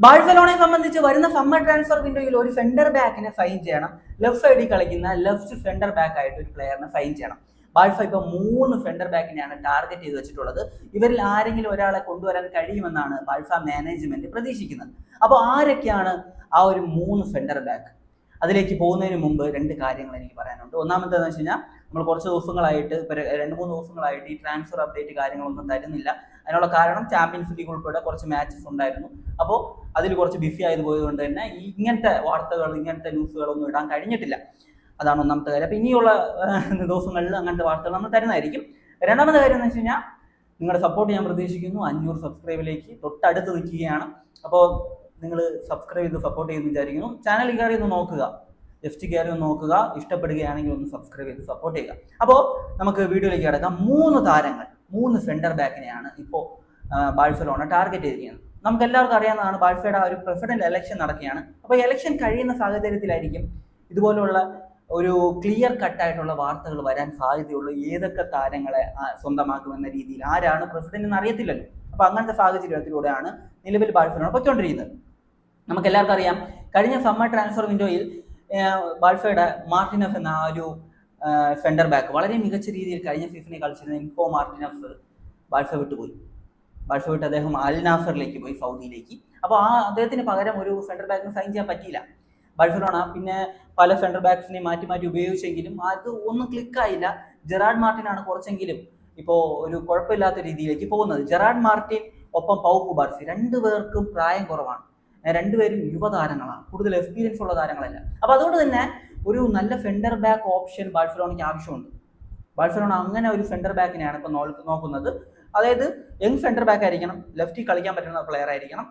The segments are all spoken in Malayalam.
ബാഴ്സലോണയെ സംബന്ധിച്ച് വരുന്ന സമ്മർ ട്രാൻസ്ഫർ വിൻഡോയിൽ ഒരു സെന്റർ ബാക്കിനെ സൈൻ ചെയ്യണം. ലെഫ്റ്റ് സൈഡിൽ കളിക്കുന്ന ലെഫ്റ്റ് സെന്റർ ബാക്ക് ആയിട്ട് ഒരു പ്ലെയറിനെ സൈൻ ചെയ്യണം. ബാഴ്സ ഇപ്പൊ 3 സെന്റർ ബാക്കിനെയാണ് ടാർഗറ്റ് ചെയ്ത് വെച്ചിട്ടുള്ളത്. ഇവരിൽ ആരെങ്കിലും ഒരാളെ കൊണ്ടുവരാൻ കഴിയുമെന്നാണ് ബാഴ്സ മാനേജ്മെന്റ് പ്രതീക്ഷിക്കുന്നത്. അപ്പോൾ ആരൊക്കെയാണ് ആ ഒരു 3 സെന്റർ ബാക്ക്? അതിലേക്ക് പോകുന്നതിന് മുമ്പ് 2 കാര്യങ്ങൾ എനിക്ക് പറയാനുണ്ട്. ഒന്നാമത്തേന്ന് വെച്ച് കഴിഞ്ഞാൽ നമ്മൾ കുറച്ച് ദിവസങ്ങളായിട്ട് ഇപ്പൊ 2-3 ദിവസങ്ങളായിട്ട് ഈ ട്രാൻസ്ഫർ അപ്ഡേറ്റ് കാര്യങ്ങളൊന്നും തരുന്നില്ല. അതിനുള്ള കാരണം ചാമ്പ്യൻസ് ലീഗ് ഉൾപ്പെടെ കുറച്ച് മാച്ചസ് ഉണ്ടായിരുന്നു. അപ്പോൾ അതിൽ കുറച്ച് ബിസി ആയത് പോയതുകൊണ്ട് തന്നെ ഇങ്ങനത്തെ വാർത്തകൾ, ഇങ്ങനത്തെ ന്യൂസുകളൊന്നും ഇടാൻ കഴിഞ്ഞിട്ടില്ല. അതാണ് ഒന്നാമത്തെ കാര്യം. അപ്പൊ ഇനിയുള്ള ദിവസങ്ങളിൽ അങ്ങനത്തെ വാർത്തകൾ നമ്മൾ തരുന്നതായിരിക്കും. രണ്ടാമത്തെ കാര്യം എന്ന് വെച്ച് കഴിഞ്ഞാൽ നിങ്ങളുടെ സപ്പോർട്ട് ഞാൻ പ്രതീക്ഷിക്കുന്നു. 500 സബ്സ്ക്രൈബിലേക്ക് തൊട്ടടുത്ത് നിൽക്കുകയാണ്. അപ്പോൾ നിങ്ങൾ സബ്സ്ക്രൈബ് ചെയ്ത് സപ്പോർട്ട് ചെയ്യുമെന്ന് വിചാരിക്കുന്നു. ചാനൽ കയറി ഒന്ന് നോക്കുക, ജസ്റ്റ് കയറി ഒന്ന് നോക്കുക. ഇഷ്ടപ്പെടുകയാണെങ്കിൽ ഒന്ന് സബ്സ്ക്രൈബ് ചെയ്ത് സപ്പോർട്ട് ചെയ്യുക. അപ്പോൾ നമുക്ക് വീഡിയോയിലേക്ക് കിടക്കാം. 3 താരങ്ങൾ, 3 സെന്റർ ബാക്കിനെയാണ് ഇപ്പോൾ ബാഴ്സലോണ ടാർഗറ്റ് ചെയ്തിരിക്കുന്നത്. നമുക്ക് എല്ലാവർക്കും അറിയാവുന്നതാണ് ബാഴ്സയുടെ ഒരു പ്രസിഡന്റ് ഇലക്ഷൻ നടക്കുകയാണ്. അപ്പോൾ ഇലക്ഷൻ കഴിയുന്ന സാഹചര്യത്തിലായിരിക്കും ഇതുപോലുള്ള ഒരു ക്ലിയർ കട്ടായിട്ടുള്ള വാർത്തകൾ വരാൻ സാധ്യതയുള്ളൂ. ഏതൊക്കെ താരങ്ങളെ സ്വന്തമാക്കുമെന്ന രീതിയിൽ, ആരാണ് പ്രസിഡന്റ് എന്ന് അറിയത്തില്ലല്ലോ. അപ്പൊ അങ്ങനത്തെ സാഹചര്യത്തിലൂടെയാണ് നിലവിൽ ബാഴ്സലോണ പൊയ്ക്കൊണ്ടിരിക്കുന്നത്. നമുക്ക് എല്ലാവർക്കും അറിയാം, കഴിഞ്ഞ സമ്മർ ട്രാൻസ്ഫർ വിൻഡോയിൽ ബാഴ്സയുടെ മാർട്ടിനസ് എന്ന ആ ഒരു സെന്റർ ബാക്ക് വളരെ മികച്ച രീതിയിൽ കഴിഞ്ഞ സീസണിൽ കളിച്ചിരുന്ന ഇൻകോ മാർട്ടിനസ് ബാഴ്സ വിട്ടുപോയി. ബാഴ്സ വിട്ട് അദ്ദേഹം അൽ നാസറിലേക്ക് പോയി, സൗദിയിലേക്ക്. അപ്പോൾ അദ്ദേഹത്തിന് പകരം ഒരു സെന്റർ ബാക്കിന് സൈൻ ചെയ്യാൻ പറ്റിയില്ല ബാഴ്സലോണ. പിന്നെ പല സെന്റർ ബാക്സിനെ മാറ്റി മാറ്റി ഉപയോഗിച്ചെങ്കിലും അത് ഒന്നും ക്ലിക്കായില്ല. ജെറാഡ് മാർട്ടിനാണ് കുറച്ചെങ്കിലും ഇപ്പോൾ ഒരു കുഴപ്പമില്ലാത്ത രീതിയിലേക്ക് പോകുന്നത്. ജെറാഡ് മാർട്ടിൻ ഒപ്പം പൗ കുബാർസി, 2 പേർക്കും പ്രായം കുറവാണ്. 2 പേരും യുവതാരങ്ങളാണ്, കൂടുതൽ എക്സ്പീരിയൻസ് ഉള്ള താരങ്ങളല്ല. അപ്പൊ അതുകൊണ്ട് തന്നെ ഒരു നല്ല സെന്റർ ബാക്ക് ഓപ്ഷൻ ബാഴ്സലോണയ്ക്ക് ആവശ്യമുണ്ട്. ബാഴ്സലോണ അങ്ങനെ ഒരു സെന്റർ ബാക്കിനെയാണ് ഇപ്പൊ നോക്കുന്നത്. അതായത് യങ് സെന്റർ ബാക്ക് ആയിരിക്കണം, ലെഫ്റ്റിൽ കളിക്കാൻ പറ്റുന്ന പ്ലെയർ ആയിരിക്കണം,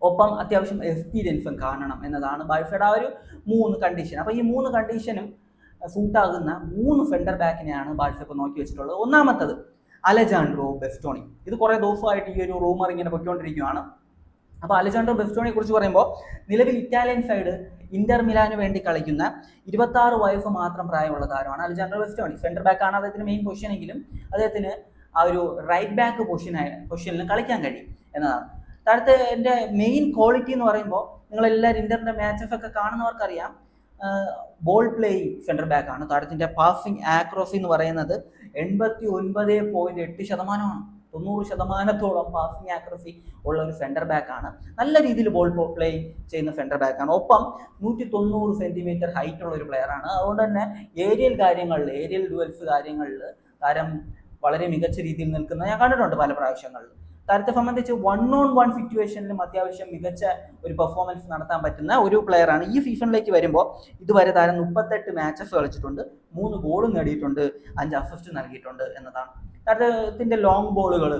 ഒപ്പം അത്യാവശ്യം എക്സ്പീരിയൻസും കാണണം എന്നതാണ് ബാഴ്സയുടെ ആ ഒരു 3 കണ്ടീഷൻ. അപ്പൊ ഈ 3 കണ്ടീഷനും സൂട്ടാകുന്ന 3 സെന്റർ ബാക്കിനെയാണ് ബാഴ്സ ഇപ്പോൾ നോക്കി വെച്ചിട്ടുള്ളത്. ഒന്നാമത്തത് അലജാൻഡ്രോ ബെസ്റ്റോണി. ഇത് കുറെ ദിവസമായിട്ട് ഈ ഒരു റൂമർ ഇങ്ങനെ പൊയ്ക്കൊണ്ടിരിക്കുകയാണ്. അപ്പോൾ അലജാൻഡ്രോ ബെസ്റ്റോണിയെ കുറിച്ച് പറയുമ്പോൾ, നിലവിൽ ഇറ്റാലിയൻ സൈഡ് ഇന്റർ മിലാന് വേണ്ടി കളിക്കുന്ന 26 വയസ്സ് മാത്രം പ്രായമുള്ള താരമാണ് ബെസ്റ്റോണി. സെന്റർ ബാക്ക് ആണ് അദ്ദേഹത്തിന് മെയിൻ പൊസിഷൻ എങ്കിലും അദ്ദേഹത്തിന് ആ ഒരു റൈറ്റ് ബാക്ക് പൊസിഷനിൽ കളിക്കാൻ കഴിയും എന്നതാണ്. താഴത്തെ എൻ്റെ മെയിൻ ക്വാളിറ്റി എന്ന് പറയുമ്പോൾ, നിങ്ങളെല്ലാവരും ഇന്ററിന്റെ മാച്ചസ് ഒക്കെ കാണുന്നവർക്കറിയാം, ബോൾ പ്ലേയിങ് സെന്റർ ബാക്ക് ആണ്. താരത്തിന്റെ പാസിംഗ് ആക്രോസി എന്ന് പറയുന്നത് 89.8%. 90%-ഓളം പാസിംഗ് ആക്യുറസി ഉള്ള ഒരു സെന്റർ ബാക്ക് ആണ്. നല്ല രീതിയിൽ ബോൾ പ്ലേ ചെയ്യുന്ന സെന്റർ ബാക്ക് ആണ്. ഒപ്പം 190 സെന്റിമീറ്റർ ഹൈറ്റ് ഉള്ള ഒരു പ്ലെയർ ആണ്. അതുകൊണ്ട് തന്നെ ഏരിയൽ ഡ്യുവൽസ് കാര്യങ്ങളിൽ താരം വളരെ മികച്ച രീതിയിൽ നിൽക്കുന്നത് ഞാൻ കണ്ടിട്ടുണ്ട് പല പ്രാവശ്യങ്ങളിൽ. താരത്തെ സംബന്ധിച്ച് 1-on-1 സിറ്റുവേഷനിലും അത്യാവശ്യം മികച്ച ഒരു പെർഫോമൻസ് നടത്താൻ പറ്റുന്ന ഒരു പ്ലെയർ ആണ്. ഈ സീസണിലേക്ക് വരുമ്പോൾ ഇതുവരെ താരം 38 മാച്ചസ് കളിച്ചിട്ടുണ്ട്, 3 ഗോളും നേടിയിട്ടുണ്ട്, 5 അസിസ്റ്റ് നൽകിയിട്ടുണ്ട് എന്നതാണ്. താരത്തിന്റെ ലോങ് ബോളുകൾ,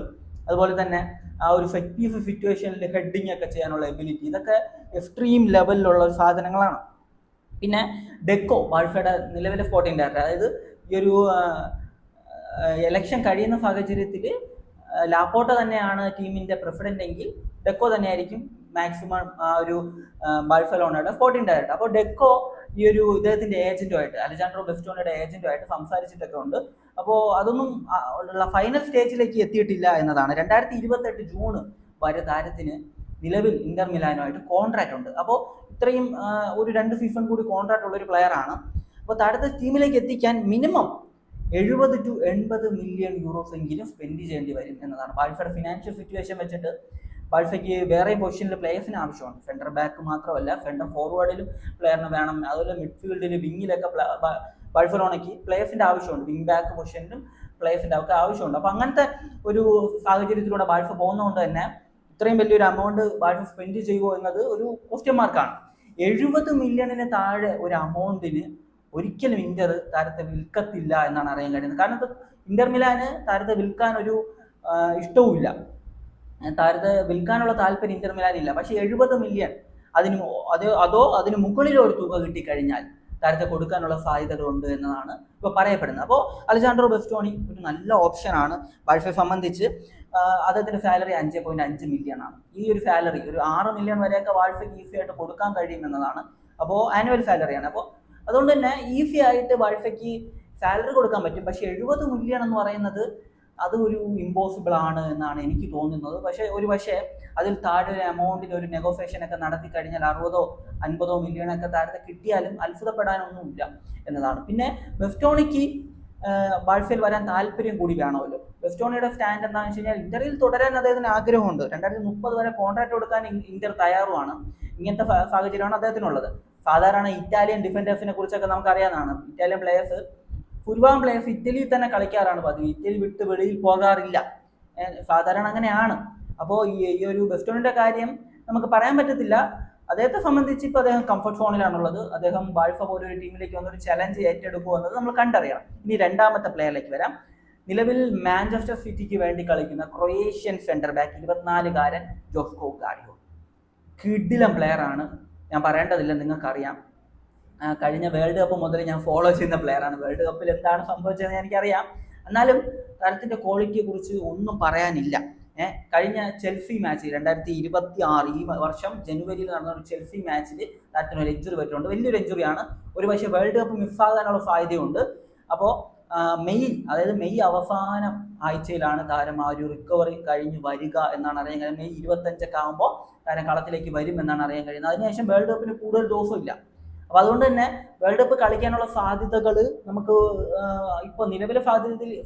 അതുപോലെ തന്നെ ആ ഒരു സെറ്റ് പീസ് സിറ്റുവേഷനിൽ ഹെഡിങ് ഒക്കെ ചെയ്യാനുള്ള എബിലിറ്റി, ഇതൊക്കെ എക്സ്ട്രീം ലെവലിലുള്ള സാധനങ്ങളാണ്. പിന്നെ ഡെക്കോ, ബാഴ്സയുടെ നിലവിലെ സ്പോർട്ടിംഗ് ഡയറക്ടർ, അതായത് ഈ ഒരു ഇലക്ഷൻ കഴിയുന്ന സാഹചര്യത്തിൽ ലാപ്പോർട്ട തന്നെയാണ് ടീമിന്റെ പ്രസിഡന്റ് എങ്കിൽ ഡെക്കോ തന്നെയായിരിക്കും മാക്സിമം ആ ഒരു ബാഴ്സലോണയുടെ സ്പോർട്ടിംഗ് ഡയറക്ടർ. അപ്പോൾ ഡെക്കോ ഈ ഒരു ഇദ്ദേഹത്തിന്റെ ഏജന്റുമായിട്ട്, അലജാൻഡ്രോ ബെസ്റ്റോണിയുടെ ഏജന്റുമായിട്ട് സംസാരിച്ചിട്ടൊക്കെ ഉണ്ട്. അപ്പോൾ അതൊന്നും ഉള്ള ഫൈനൽ സ്റ്റേജിലേക്ക് എത്തിയിട്ടില്ല എന്നതാണ്. 2028 ജൂൺ വരെ താരത്തിന് നിലവിൽ ഇന്റർ മിലാനുമായിട്ട് കോൺട്രാക്ട് ഉണ്ട്. അപ്പോൾ ഇത്രയും ഒരു 2 സീസൺ കൂടി കോൺട്രാക്ട് ഉള്ള ഒരു പ്ലെയർ ആണ്. അപ്പോൾ താരത്തെ ടീമിലേക്ക് എത്തിക്കാൻ മിനിമം 70-80 മില്യൺ യൂറോസ് എങ്കിലും സ്പെൻഡ് ചെയ്യേണ്ടി വരും എന്നതാണ്. ബാഴ്സയുടെ ഫിനാൻഷ്യൽ സിറ്റുവേഷൻ വെച്ചിട്ട് ബാഴ്സയ്ക്ക് വേറെ പൊസിഷനിൽ പ്ലേയേഴ്സിന് ആവശ്യമാണ്. സെന്റർ ബാക്ക് മാത്രമല്ല, സെന്റർ ഫോർവേഡിലും പ്ലെയറിന് വേണം. അതുപോലെ മിഡ്ഫീൽഡിൽ, വിങ്ങിലൊക്കെ ബാഴ്സലോണയ്ക്ക് പ്ലേയേഴ്സിന്റെ ആവശ്യമുണ്ട്. വിങ് ബാക്ക് പൊസിഷനിലും പ്ലേയേഴ്സിന്റെ ഒക്കെ ആവശ്യമുണ്ട്. അപ്പൊ അങ്ങനത്തെ ഒരു സാഹചര്യത്തിലൂടെ ബാഴ്സ പോകുന്നതുകൊണ്ട് തന്നെ ഇത്രയും വലിയൊരു എമൗണ്ട് ബാഴ്സ സ്പെൻഡ് ചെയ്യുമോ എന്നത് ഒരു ക്വസ്റ്റ്യൻ മാർക്കാണ്. 70 മില്യണിന് താഴെ ഒരു അമൗണ്ടിന് ഒരിക്കലും ഇന്റർ താരത്തെ വിൽക്കത്തില്ല എന്നാണ് അറിയാൻ കഴിയുന്നത്. കാരണം ഇന്റർ മിലാന് താരത്തെ വിൽക്കാൻ ഒരു ഇഷ്ടവുമില്ല, താരത്തെ വിൽക്കാനുള്ള താല്പര്യം ഇന്റർ മിലാനില്ല. പക്ഷെ 70 മില്യൺ അതിന് മുകളിലോ ഒരു തുക കിട്ടിക്കഴിഞ്ഞാൽ താരത്തെ കൊടുക്കാനുള്ള സാധ്യതകളുണ്ട് എന്നതാണ് ഇപ്പോൾ പറയപ്പെടുന്നത്. അപ്പോൾ അലജാൻഡ്രോ ബെസ്റ്റോണി ഒരു നല്ല ഓപ്ഷനാണ് ബാഴ്സയെ സംബന്ധിച്ച്. അദ്ദേഹത്തിന്റെ സാലറി 5.5 മില്യൺ ആണ്. ഈ ഒരു സാലറി ഒരു 6 മില്യൺ വരെയൊക്കെ ബാഴ്സയ്ക്ക് ഈസി ആയിട്ട് കൊടുക്കാൻ കഴിയുമെന്നതാണ്. അപ്പോൾ ആനുവൽ സാലറിയാണ്. അപ്പോൾ അതുകൊണ്ട് തന്നെ ഈസി ആയിട്ട് ബാഴ്സയ്ക്ക് സാലറി കൊടുക്കാൻ പറ്റും. പക്ഷെ 70 മില്യൺ എന്ന് പറയുന്നത് അത് ഒരു ഇമ്പോസിബിൾ ആണ് എന്നാണ് എനിക്ക് തോന്നുന്നത്. പക്ഷേ അതിൽ താഴെ ഒരു എമൗണ്ടിൽ ഒരു നെഗോസിയേഷൻ ഒക്കെ നടത്തി കഴിഞ്ഞാൽ 60-50 മില്യൺ ഒക്കെ താഴത്തെ കിട്ടിയാലും അത്ഭുതപ്പെടാനൊന്നുമില്ല എന്നതാണ്. പിന്നെ ബെസ്റ്റോണിക്ക് ബാഴ്സയിൽ വരാൻ താല്പര്യം കൂടി വേണമല്ലോ. ബെസ്റ്റോണിയുടെ സ്റ്റാൻഡ് എന്താണെന്ന് വെച്ച് കഴിഞ്ഞാൽ ഇന്ററിൽ തുടരാൻ അദ്ദേഹത്തിന് ആഗ്രഹമുണ്ട്. 2030 വരെ കോൺട്രാക്ട് കൊടുക്കാൻ ഇന്റർ തയ്യാറുമാണ്. ഇങ്ങനത്തെ സാഹചര്യമാണ് അദ്ദേഹത്തിനുള്ളത്. സാധാരണ ഇറ്റാലിയൻ ഡിഫൻഡേഴ്സിനെ കുറിച്ചൊക്കെ നമുക്ക് അറിയാവുന്നതാണ്. ഇറ്റാലിയൻ പ്ലേയേഴ്സ് ഭൂരിഭാഗം പ്ലേയേഴ്സ് ഇറ്റലിയിൽ തന്നെ കളിക്കാറാണ് പതിവ്. ഇറ്റലി വിട്ട് വെളിയിൽ പോകാറില്ല, സാധാരണ അങ്ങനെയാണ്. അപ്പോൾ ഈ ഒരു ബെസ്റ്റോണിന്റെ കാര്യം നമുക്ക് പറയാൻ പറ്റത്തില്ല. അദ്ദേഹത്തെ സംബന്ധിച്ച് ഇപ്പോൾ അദ്ദേഹം കംഫർട്ട് സോണിലാണുള്ളത്. അദ്ദേഹം ബാഴ്സ പോലൊരു ടീമിലേക്ക് വന്നൊരു ചലഞ്ച് ഏറ്റെടുക്കുക എന്നത് നമ്മൾ കണ്ടറിയണം. ഇനി രണ്ടാമത്തെ പ്ലെയറിലേക്ക് വരാം. നിലവിൽ മാഞ്ചസ്റ്റർ സിറ്റിക്ക് വേണ്ടി കളിക്കുന്ന ക്രൊയേഷ്യൻ സെന്റർ ബാക്ക് 24-കാരൻ ജോസ്കോ ഗാഡിയോൾ. കിഡിലൻ പ്ലെയർ ആണ്, ഞാൻ പറയേണ്ടതില്ല, നിങ്ങൾക്കറിയാം. കഴിഞ്ഞ വേൾഡ് കപ്പ് മുതൽ ഞാൻ ഫോളോ ചെയ്യുന്ന പ്ലെയറാണ്. വേൾഡ് കപ്പിൽ എന്താണ് സംഭവിച്ചതെന്ന് എനിക്കറിയാം. എന്നാലും താരത്തിന്റെ ക്വാളിറ്റിയെ കുറിച്ച് ഒന്നും പറയാനില്ല. കഴിഞ്ഞ ചെൽസി മാച്ച് 2026 ഈ വർഷം ജനുവരിയിൽ നടന്ന ഒരു ചെൽസി മാച്ചിൽ താരത്തിന് ഒരു ഇഞ്ചുറി പറ്റിയിട്ടുണ്ട്. വലിയൊരു ഇഞ്ചുറിയാണ്. ഒരു പക്ഷേ വേൾഡ് കപ്പ് മിസ്സാകാനുള്ള സാധ്യതയുണ്ട്. അപ്പോൾ മെയ് അവസാന ആഴ്ചയിലാണ് താരം ആ ഒരു റിക്കവറി കഴിഞ്ഞ് വരിക എന്നാണ് അറിയാൻ കഴിയുന്നത്. മെയ് 25 ആകുമ്പോൾ താരം കളത്തിലേക്ക് വരും എന്നാണ് അറിയാൻ കഴിയുന്നത്. അതിനുശേഷം വേൾഡ് കപ്പിന് കൂടുതൽ ദിവസമില്ല. അപ്പോൾ അതുകൊണ്ട് തന്നെ വേൾഡ് കപ്പ് കളിക്കാനുള്ള സാധ്യതകൾ നമുക്ക് ഇപ്പോൾ നിലവിലെ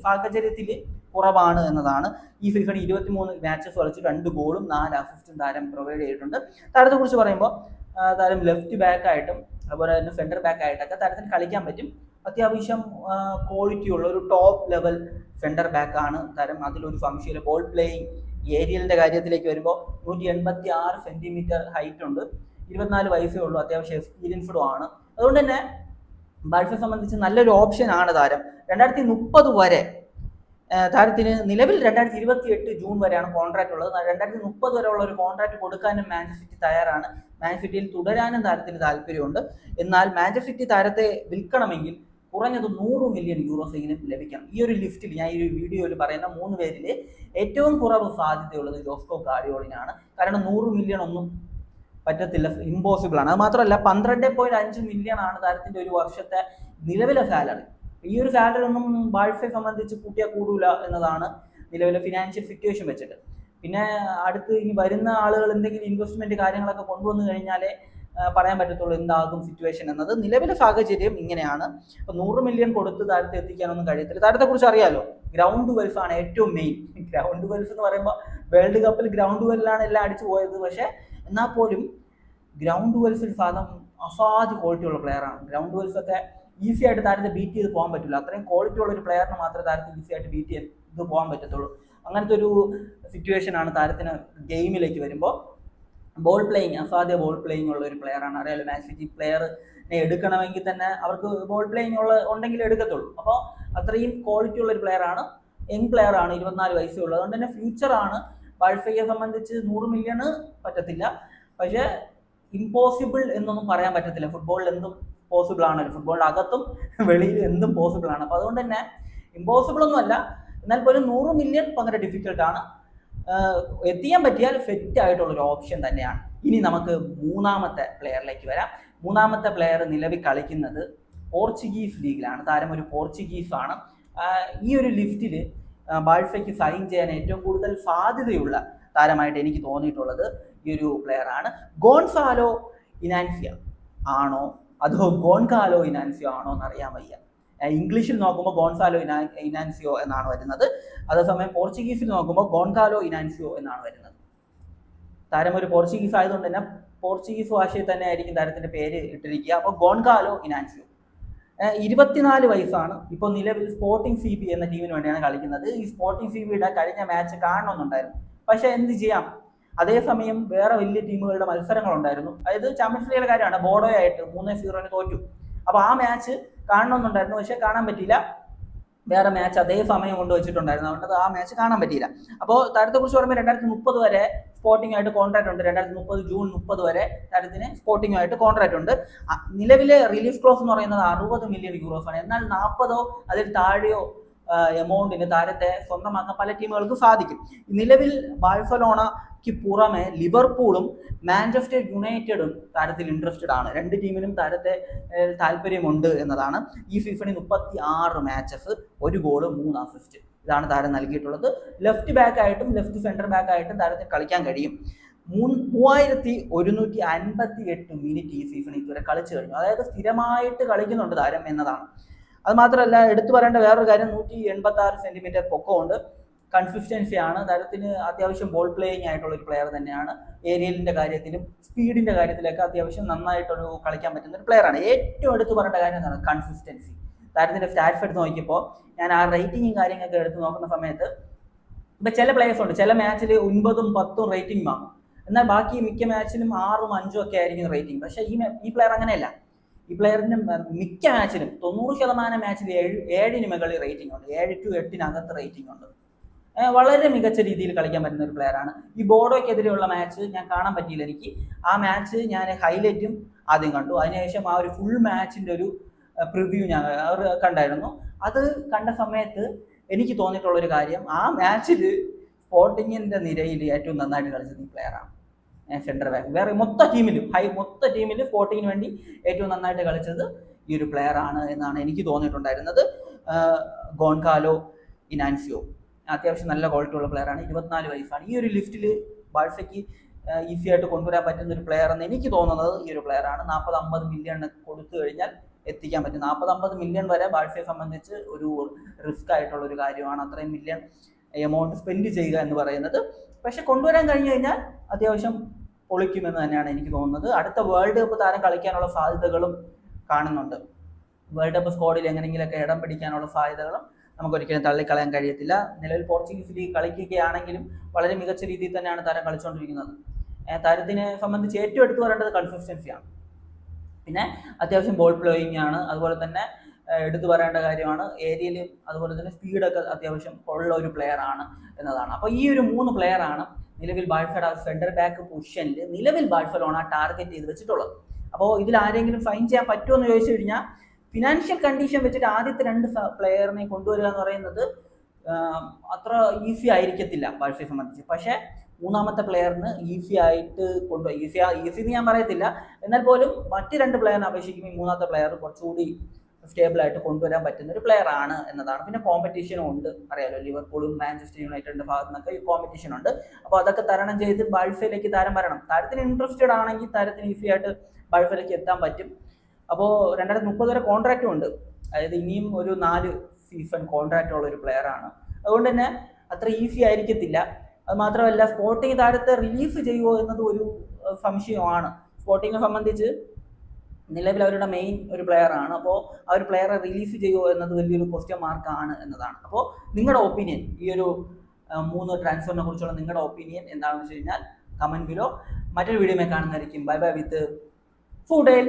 സാഹചര്യത്തിൽ കുറവാണ് എന്നതാണ്. ഈ സീസൺ 23 മാച്ചസ് കളിച്ച് 2 ഗോളും 4 അസിസ്റ്റും താരം പ്രൊവൈഡ് ചെയ്തിട്ടുണ്ട്. താരത്തെ കുറിച്ച് പറയുമ്പോൾ താരം ലെഫ്റ്റ് ബാക്ക് ആയിട്ടും അതുപോലെ തന്നെ സെന്റർ ബാക്ക് ആയിട്ടൊക്കെ താരത്തിന് കളിക്കാൻ പറ്റും. അത്യാവശ്യം ക്വാളിറ്റി ഉള്ള ഒരു ടോപ്പ് ലെവൽ സെന്റർ ബാക്ക് ആണ് താരം. അതിലൊരു സംശയമില്ല. ബോൾ പ്ലേയിങ് ഏരിയലിന്റെ കാര്യത്തിലേക്ക് വരുമ്പോൾ 186 സെന്റിമീറ്റർ ഹൈറ്റ് ഉണ്ട്. 24 വയസ്സേ ഉള്ളൂ. അത്യാവശ്യം എക്സ്പീരിയൻസ്ഡും ആണ്. അതുകൊണ്ട് തന്നെ ബാഴ്സയെ സംബന്ധിച്ച് നല്ലൊരു ഓപ്ഷൻ ആണ് താരം. 2030 വരെ താരത്തിന് നിലവിൽ 2028 ജൂൺ വരെയാണ് കോൺട്രാക്ട് ഉള്ളത്. 2030 വരെ ഉള്ള ഒരു കോൺട്രാക്ട് കൊടുക്കാനും മാഞ്ചസ്റ്റർ സിറ്റി തയ്യാറാണ്. മാഞ്ചസ്റ്റർ സിറ്റിയിൽ തുടരാനും താരത്തിന് താല്പര്യമുണ്ട്. എന്നാൽ മാഞ്ചസ്റ്റർ സിറ്റി താരത്തെ വിൽക്കണമെങ്കിൽ കുറഞ്ഞത് 100 മില്യൺ യൂറോസ് എങ്കിലും ലഭിക്കണം. ഈ ഒരു ലിസ്റ്റിൽ ഞാൻ ഈ ഒരു വീഡിയോയിൽ പറയുന്ന 3 പേരിൽ ഏറ്റവും കുറവ് സാധ്യതയുള്ളത് ജോസ്കോ ഗാഡിയോളിനാണ്. കാരണം 100 മില്യൺ ഒന്നും പറ്റത്തില്ല, ഇമ്പോസിബിൾ ആണ്. അത് മാത്രമല്ല 12.5 മില്യൺ ആണ് താരത്തിന്റെ ഒരു വർഷത്തെ നിലവിലെ സാലറി. ഈ ഒരു സാലറി ഒന്നും ബാഴ്സയെ സംബന്ധിച്ച് കൂട്ടിയാൽ കൂടൂല എന്നതാണ് നിലവിലെ ഫിനാൻഷ്യൽ സിറ്റുവേഷൻ വെച്ചിട്ട്. പിന്നെ അടുത്ത് ഇനി വരുന്ന ആളുകൾ എന്തെങ്കിലും ഇൻവെസ്റ്റ്മെന്റ് കാര്യങ്ങളൊക്കെ കൊണ്ടുവന്നു കഴിഞ്ഞാലേ പറയാൻ പറ്റത്തുള്ളൂ എന്താകും സിറ്റുവേഷൻ എന്നത്. നിലവിലെ സാഹചര്യം ഇങ്ങനെയാണ്. അപ്പോൾ 100 മില്യൺ കൊടുത്ത് താരത്തെ എത്തിക്കാനൊന്നും കഴിയത്തില്ല. താരത്തെ കുറിച്ച് അറിയാലോ, ഗ്രൗണ്ട് വെൽഫ് ആണ് ഏറ്റവും മെയിൻ. ഗ്രൗണ്ട് വെൽഫ് എന്ന് പറയുമ്പോൾ വേൾഡ് കപ്പിൽ ഗ്രൗണ്ട് വെല്ലാണ് എല്ലാം അടിച്ചു പോയത്. പക്ഷേ എന്നാൽ പോലും ഗ്രൗണ്ട് വെൽഫിൽ സാധനം അസാധ്യ ക്വാളിറ്റി ഉള്ള പ്ലെയറാണ്. ഗ്രൗണ്ട് വെൽഫ് ഒക്കെ ഈസി ആയിട്ട് താരത്തെ ബീറ്റ് ചെയ്ത് പോകാൻ പറ്റില്ല. അത്രയും ക്വാളിറ്റി ഉള്ള ഒരു പ്ലെയറിന് മാത്രമേ താരത്തെ ഈസി ആയിട്ട് ബീറ്റ് ചെയ്ത് പോകാൻ പറ്റത്തുള്ളൂ. അങ്ങനത്തെ ഒരു സിറ്റുവേഷൻ ആണ് താരത്തിന് ഗെയിമിലേക്ക് വരുമ്പോൾ. ബോൾ പ്ലേയിങ്, അസാധ്യ ബോൾ പ്ലേയിങ് ഉള്ള ഒരു പ്ലെയറാണ്. അറിയാലോ, മാൻ സിറ്റി പ്ലെയറിനെ എടുക്കണമെങ്കിൽ തന്നെ അവർക്ക് ബോൾ പ്ലേയിങ് ഉണ്ടെങ്കിൽ എടുക്കത്തുള്ളൂ. അപ്പോൾ അത്രയും ക്വാളിറ്റി ഉള്ള ഒരു പ്ലെയറാണ്. യങ് പ്ലെയർ ആണ്, 24 വയസ്സേ ഉള്ളൂ. അതുകൊണ്ട് തന്നെ ഫ്യൂച്ചറാണ്. ബാഴ്സയെ സംബന്ധിച്ച് 100 മില്യൺ പറ്റത്തില്ല. പക്ഷേ ഇമ്പോസിബിൾ എന്നൊന്നും പറയാൻ പറ്റത്തില്ല. ഫുട്ബോളിൽ എന്തും പോസിബിൾ ആണല്ലോ. ഫുട്ബോളിൻ്റെ അകത്തും വെളിയിൽ എന്തും പോസിബിൾ ആണ്. അപ്പോൾ അതുകൊണ്ട് തന്നെ ഇമ്പോസിബിൾ ഒന്നും അല്ല. എന്നാൽ പോലും 100 മില്യൺ ഭയങ്കര ഡിഫിക്കൽട്ടാണ്. എത്തിയാൻ പറ്റിയാൽ ഫിറ്റ് ആയിട്ടുള്ളൊരു ഓപ്ഷൻ തന്നെയാണ്. ഇനി നമുക്ക് മൂന്നാമത്തെ പ്ലെയറിലേക്ക് വരാം. മൂന്നാമത്തെ പ്ലെയർ നിലവിൽ കളിക്കുന്നത് പോർച്ചുഗീസ് ലീഗിലാണ്. താരം ഒരു പോർച്ചുഗീസ് ആണ്. ഈ ഒരു ലിസ്റ്റിൽ ബാഴ്സയ്ക്ക് സൈൻ ചെയ്യാൻ ഏറ്റവും കൂടുതൽ സാധ്യതയുള്ള താരമായിട്ട് എനിക്ക് തോന്നിയിട്ടുള്ളത് ഈ ഒരു പ്ലെയറാണ്. ഗോൺസാലോ ഇനാൻസിയോ ആണോ അതോ ഗോൺകാലോ ഇനാൻസിയോ ആണോ എന്നറിയാൻ വയ്യ. ഇംഗ്ലീഷിൽ നോക്കുമ്പോൾ ഗോൺസാലോ ഇനാൻസിയോ എന്നാണ് വരുന്നത്. അതേസമയം പോർച്ചുഗീസിൽ നോക്കുമ്പോൾ ഗോൺകാലോ ഇനാൻസിയോ എന്നാണ് വരുന്നത്. താരം ഒരു പോർച്ചുഗീസ് ആയതുകൊണ്ട് തന്നെ പോർച്ചുഗീസ് ഭാഷയിൽ തന്നെ ആയിരിക്കും താരത്തിന്റെ പേര് ഇട്ടിരിക്കുക. അപ്പോൾ ഗോൺകാലോ ഇനാൻസിയോ 24 വയസ്സാണ്. ഇപ്പോൾ നിലവിൽ സ്പോർട്ടിംഗ് CP എന്ന ടീമിന് വേണ്ടിയാണ് കളിക്കുന്നത്. ഈ സ്പോർട്ടിംഗ് CPയുടെ കഴിഞ്ഞ മാച്ച് കാണണമെന്നുണ്ടായിരുന്നു. പക്ഷെ എന്ത് ചെയ്യാം, അതേസമയം വേറെ വലിയ ടീമുകളുടെ മത്സരങ്ങളുണ്ടായിരുന്നു. അതായത് ചാമ്പ്യൻസ് ലീഗിലെ കാര്യമാണ്. ബോഡോയായിട്ട് 3-0 തോറ്റു. അപ്പോൾ ആ മാച്ച് കാണണമെന്നുണ്ടായിരുന്നു, പക്ഷെ കാണാൻ പറ്റിയില്ല. വേറെ മാച്ച് അതേ സമയം കൊണ്ട് വെച്ചിട്ടുണ്ടായിരുന്നു. അതുകൊണ്ട് ആ മാച്ച് കാണാൻ പറ്റിയില്ല. അപ്പോൾ താരത്തെ കുറിച്ച് പറയുമ്പോൾ 2030 വരെ സ്പോർട്ടിംഗ് ആയിട്ട് കോൺട്രാക്ട് ഉണ്ട്. 2030 ജൂൺ 30 വരെ താരത്തിന് സ്പോർട്ടിംഗുമായിട്ട് കോൺട്രാക്ട് ഉണ്ട്. നിലവിലെ റിലീസ് ക്ലോസ് എന്ന് പറയുന്നത് 60 മില്യൺ യൂറോസ് ആണ്. എന്നാൽ 40 അതിൽ താഴെയോ എമൗണ്ടിന് താരത്തെ സ്വന്തമാക്കാൻ പല ടീമുകൾക്ക് സാധിക്കും. നിലവിൽ ബാഴ്സലോണയ്ക്ക് പുറമെ ലിവർപൂളും മാഞ്ചസ്റ്റർ യുണൈറ്റഡും താരത്തിൽ ഇൻട്രസ്റ്റഡ് ആണ്. 2 ടീമിനും താരത്തെ താല്പര്യമുണ്ട് എന്നതാണ്. ഈ സീസണിൽ 36 മാച്ചസ്, 1 ഗോള് 3 അസിസ്റ്റ്. ഇതാണ് താരം നൽകിയിട്ടുള്ളത്. ലെഫ്റ്റ് ബാക്ക് ആയിട്ടും ലെഫ്റ്റ് സെൻറ്റർ ബാക്ക് ആയിട്ടും താരത്തിന് കളിക്കാൻ കഴിയും. 3158 മിനിറ്റ് ഈ സീസൺ ഇതുവരെ കളിച്ചു കഴിഞ്ഞു. അതായത് സ്ഥിരമായിട്ട് കളിക്കുന്നുണ്ട് താരം എന്നതാണ്. അത് മാത്രമല്ല എടുത്തു പറയേണ്ട വേറൊരു കാര്യം, 186 സെന്റിമീറ്റർ പൊക്കമുണ്ട്. കൺസിസ്റ്റൻസി ആണ് താരത്തിന്. അത്യാവശ്യം ബോൾ പ്ലേയിങ് ആയിട്ടുള്ള ഒരു പ്ലെയർ തന്നെയാണ്. ഏരിയലിന്റെ കാര്യത്തിലും സ്പീഡിന്റെ കാര്യത്തിലൊക്കെ അത്യാവശ്യം നന്നായിട്ടൊരു കളിക്കാൻ പറ്റുന്ന ഒരു പ്ലെയറാണ്. ഏറ്റവും എടുത്തു പറയേണ്ട കാര്യം എന്താണ്? കൺസിസ്റ്റൻസി. താരത്തിന്റെ സ്റ്റാറ്റ്സ് എടുത്ത് നോക്കിയപ്പോൾ ഞാൻ ആ റേറ്റിംഗും കാര്യങ്ങളൊക്കെ എടുത്ത് നോക്കുന്ന സമയത്ത് ഇപ്പൊ ചില പ്ലേയേഴ്സ് ഉണ്ട്, ചില മാച്ചിൽ 9ഉം 10ഉം റേറ്റിംഗ് വാങ്ങും, എന്നാൽ ബാക്കി മിക്ക മാച്ചിലും 6ഉം 5ഉം ഒക്കെ ആയിരിക്കും റേറ്റിംഗ്. പക്ഷെ ഈ പ്ലെയർ അങ്ങനെയല്ല. ഈ പ്ലെയറിന് മിക്ക മാച്ചിലും 90% മാച്ചിൽ 7ന് മുകളിൽ റേറ്റിംഗ് ഉണ്ട്, 7 to 8 റേറ്റിംഗ് ഉണ്ട്. വളരെ മികച്ച രീതിയിൽ കളിക്കാൻ പറ്റുന്ന ഒരു പ്ലെയറാണ്. ഈ ബോർഡോയ്ക്കെതിരെയുള്ള മാച്ച് ഞാൻ കാണാൻ പറ്റിയില്ല എനിക്ക്. ആ മാച്ച് ഞാൻ ഹൈലൈറ്റും ആദ്യം കണ്ടു, അതിനുശേഷം ആ ഒരു ഫുൾ മാച്ചിന്റെ ഒരു പ്രിവ്യൂ ഞാൻ കണ്ടായിരുന്നു. അത് കണ്ട സമയത്ത് എനിക്ക് തോന്നിയിട്ടുള്ളൊരു കാര്യം, ആ മാച്ചിൽ സ്പോർട്ടിങ്ങിന്റെ നിരയിൽ ഏറ്റവും നന്നായിട്ട് കളിച്ചത് ഈ പ്ലെയറാണ്, സെൻറ്റർ ബാക്ക്. വേറെ മൊത്ത ടീമിൽ സ്പോർട്ടിങ്ങിന് വേണ്ടി ഏറ്റവും നന്നായിട്ട് കളിച്ചത് ഈ ഒരു പ്ലെയറാണ് എന്നാണ് എനിക്ക് തോന്നിയിട്ടുണ്ടായിരുന്നത്. ഗോൺകാലോ ഇനാൻസിയോ അത്യാവശ്യം നല്ല ക്വാളിറ്റി ഉള്ള പ്ലെയറാണ്. 24 വയസ്സാണ്. ഈ ഒരു ലിസ്റ്റിൽ ബാഴ്സയ്ക്ക് ഈസി ആയിട്ട് കൊണ്ടുവരാൻ പറ്റുന്ന ഒരു പ്ലെയർ എന്ന് എനിക്ക് തോന്നുന്നത് ഈ ഒരു പ്ലെയറാണ്. 40-50 മില്യൺ കൊടുത്തു കഴിഞ്ഞാൽ എത്തിക്കാൻ പറ്റും. 40-50 മില്യൺ വരെ ബാഴ്സയെ സംബന്ധിച്ച് ഒരു റിസ്ക് ആയിട്ടുള്ള ഒരു കാര്യമാണ്, അത്രയും മില്യൺ എമൗണ്ട് സ്പെൻഡ് ചെയ്യുക എന്ന് പറയുന്നത്. പക്ഷെ കൊണ്ടുവരാൻ കഴിഞ്ഞു കഴിഞ്ഞാൽ അത്യാവശ്യം പൊളിക്കുമെന്ന് തന്നെയാണ് എനിക്ക് തോന്നുന്നത്. അടുത്ത വേൾഡ് കപ്പ് താരം കളിക്കാനുള്ള സാധ്യതകളും കാണുന്നുണ്ട്. വേൾഡ് കപ്പ് സ്ക്വാഡിൽ എങ്ങനെയെങ്കിലൊക്കെ ഇടം പിടിക്കാനുള്ള സാധ്യതകളും നമുക്കൊരിക്കലും തള്ളിക്കളയാൻ കഴിയത്തില്ല. നിലവിൽ പോർച്ചുഗീസ് ലീഗ് കളിക്കുകയാണെങ്കിലും വളരെ മികച്ച രീതിയിൽ തന്നെയാണ് താരം കളിച്ചുകൊണ്ടിരിക്കുന്നത്. താരത്തിനെ സംബന്ധിച്ച് ഏറ്റവും എടുത്തു പറയേണ്ടത് കൺസിസ്റ്റൻസിയാണ്. പിന്നെ അത്യാവശ്യം ബോൾ പ്ലേയിങ് ആണ്. അതുപോലെ തന്നെ എടുത്തു പറയേണ്ട കാര്യമാണ് ഏരിയയിലും അതുപോലെ തന്നെ സ്പീഡൊക്കെ അത്യാവശ്യം ഉള്ള ഒരു പ്ലെയർ ആണ് എന്നതാണ്. അപ്പോൾ ഈ ഒരു 3 പ്ലെയറാണ് നിലവിൽ ബാഴ്സലോണ സെൻറ്റർ ബാക്ക് പൊസിഷനിൽ നിലവിൽ ബാഴ്സലോണ ടാർഗറ്റ് ചെയ്ത് വെച്ചിട്ടുള്ളത്. അപ്പോൾ ഇതിൽ ആരെങ്കിലും സൈൻ ചെയ്യാൻ പറ്റുമോ എന്ന് ചോദിച്ചു കഴിഞ്ഞാൽ, ഫിനാൻഷ്യൽ കണ്ടീഷൻ വെച്ചിട്ട് ആദ്യത്തെ 2 പ്ലെയറിനെ കൊണ്ടുവരിക എന്ന് പറയുന്നത് അത്ര ഈസി ആയിരിക്കത്തില്ല ബാഴ്സയെ സംബന്ധിച്ച്. പക്ഷേ മൂന്നാമത്തെ പ്ലെയറിന് ഈസി ആയിട്ട് ഈസി എന്ന് ഞാൻ പറയത്തില്ല, എന്നാൽ പോലും മറ്റ് 2 പ്ലെയറിനെ അപേക്ഷിക്കുമ്പോൾ മൂന്നാമത്തെ പ്ലെയർ കുറച്ചുകൂടി സ്റ്റേബിൾ ആയിട്ട് കൊണ്ടുവരാൻ പറ്റുന്ന ഒരു പ്ലെയർ ആണ് എന്നതാണ്. പിന്നെ കോമ്പറ്റീഷനും ഉണ്ട്, അറിയാലോ, ലിവർപൂളും മാഞ്ചസ്റ്റർ യുണൈറ്റഡിന്റെ ഭാഗത്തു നിന്നൊക്കെ കോമ്പറ്റീഷൻ ഉണ്ട്. അപ്പോൾ അതൊക്കെ തരണം ചെയ്ത് ബാഴ്സയിലേക്ക് താരം വരണം. താരത്തിന് ഇൻട്രസ്റ്റഡ് ആണെങ്കിൽ താരത്തിന് ഈസി ആയിട്ട് ബാഴ്സയിലേക്ക് എത്താൻ പറ്റും. അപ്പോൾ 2030 വരെ കോൺട്രാക്റ്റും ഉണ്ട്, അതായത് ഇനിയും ഒരു 4 സീസൺ കോൺട്രാക്റ്റ് ഉള്ള ഒരു പ്ലെയർ ആണ്. അതുകൊണ്ട് തന്നെ അത്ര ഈസി ആയിരിക്കത്തില്ല. അത് മാത്രമല്ല സ്പോർട്ടിങ് താരത്തെ റിലീസ് ചെയ്യുമോ എന്നത് ഒരു സംശയമാണ്. സ്പോർട്ടിങ്ങിനെ സംബന്ധിച്ച് നിലവിൽ അവരുടെ മെയിൻ ഒരു പ്ലെയർ ആണ്. അപ്പോൾ ആ ഒരു പ്ലെയറെ റിലീസ് ചെയ്യുമോ എന്നത് വലിയൊരു ക്വസ്റ്റ്യൻ മാർക്കാണ് എന്നതാണ്. അപ്പോൾ നിങ്ങളുടെ ഒപ്പീനിയൻ, ഈ ഒരു 3 ട്രാൻസ്ഫറിനെ കുറിച്ചുള്ള നിങ്ങളുടെ ഒപ്പീനിയൻ എന്താണെന്ന് വെച്ച് കഴിഞ്ഞാൽ കമന്റ് ബിലോ. മറ്റൊരു വീഡിയോ കാണുന്നതായിരിക്കും. ബൈ ബൈ വിത്ത് ഫുഡേൽ.